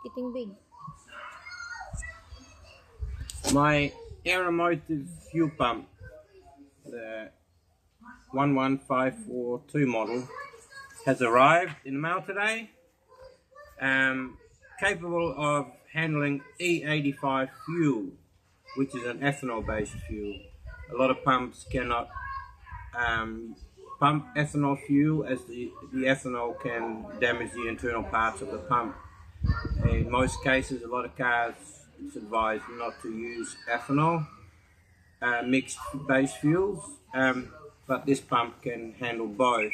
getting big. My Aeromotive fuel pump, the 11542 model, has arrived in the mail today. Capable of handling E85 fuel, which is an ethanol based fuel. A lot of pumps cannot pump ethanol fuel, as the ethanol can damage the internal parts of the pump. In most cases, a lot of cars, it's advised not to use ethanol mixed based fuels, but this pump can handle both,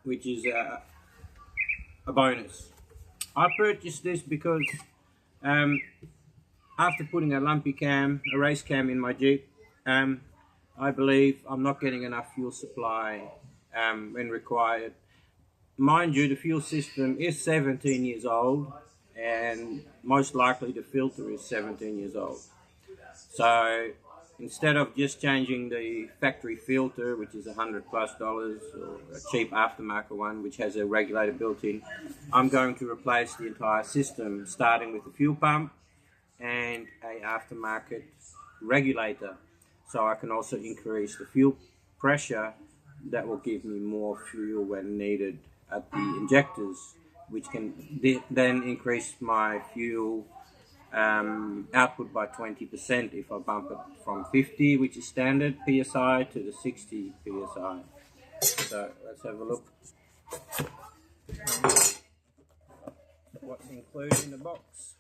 which is a bonus. I purchased this because after putting a lumpy cam, a race cam in my Jeep, I believe I'm not getting enough fuel supply when required. Mind you, the fuel system is 17 years old, and most likely the filter is 17 years old. So instead of just changing the factory filter, which is $100+, or a cheap aftermarket one which has a regulator built in, I'm going to replace the entire system, starting with the fuel pump and a aftermarket regulator, so I can also increase the fuel pressure. That will give me more fuel when needed at the injectors, which can then increase my fuel output by 20% if I bump it from 50, which is standard PSI, to the 60 PSI. So let's have a look what's included in the box.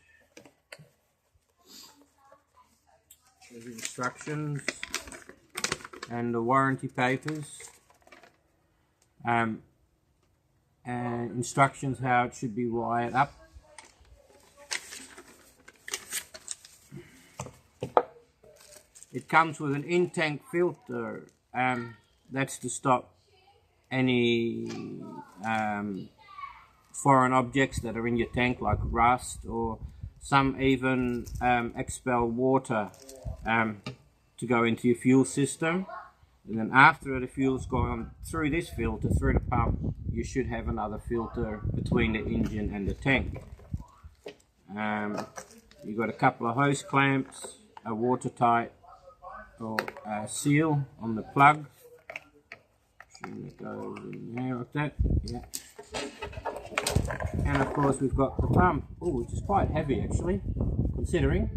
There's instructions and the warranty papers, and instructions how it should be wired up. It comes with an in-tank filter, that's to stop any foreign objects that are in your tank, like rust, or some even expel water to go into your fuel system. And then after the fuel's gone through this filter, through the pump, you should have another filter between the engine and the tank. You've got a couple of hose clamps, a watertight or seal on the plug. It goes in there like that, yeah. And of course we've got the pump, which is quite heavy actually, considering.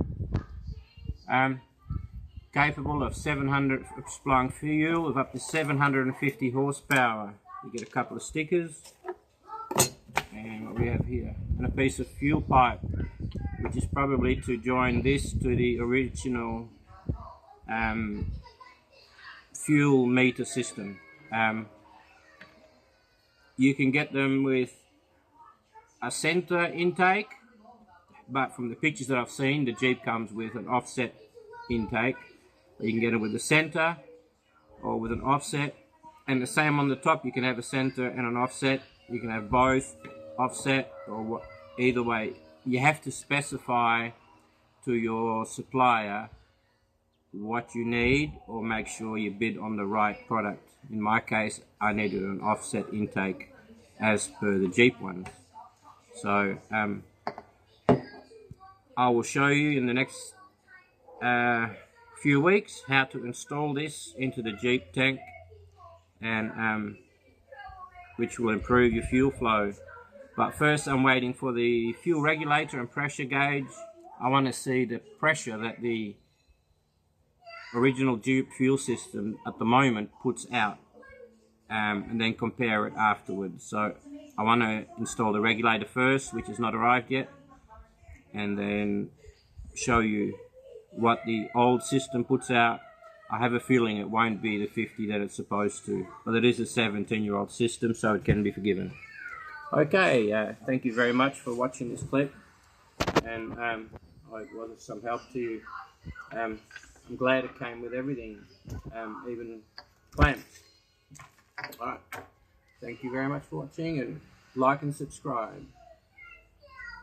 Capable of 700 supplying fuel with up to 750 horsepower. You get a couple of stickers, and what we have here, and a piece of fuel pipe, which is probably to join this to the original fuel meter system. You can get them with a center intake, but from the pictures that I've seen, the Jeep comes with an offset intake. You can get it with a center or with an offset, and the same on the top. You can have a center and an offset. You can have both, offset or either way. You have to specify to your supplier what you need, or make sure you bid on the right product. In my case, I needed an offset intake as per the Jeep ones. So I will show you in the next few weeks how to install this into the Jeep tank, and which will improve your fuel flow. But first I'm waiting for the fuel regulator and pressure gauge. I want to see the pressure that the original Jeep fuel system at the moment puts out, and then compare it afterwards. So I want to install the regulator first, which has not arrived yet, and then show you what the old system puts out. I have a feeling it won't be the 50 that it's supposed to, but it is a 17-year-old system, so it can be forgiven. Okay, thank you very much for watching this clip, and I hope it was of some help to you. I'm glad it came with everything, even clamps. Alright, thank you very much for watching, and like and subscribe.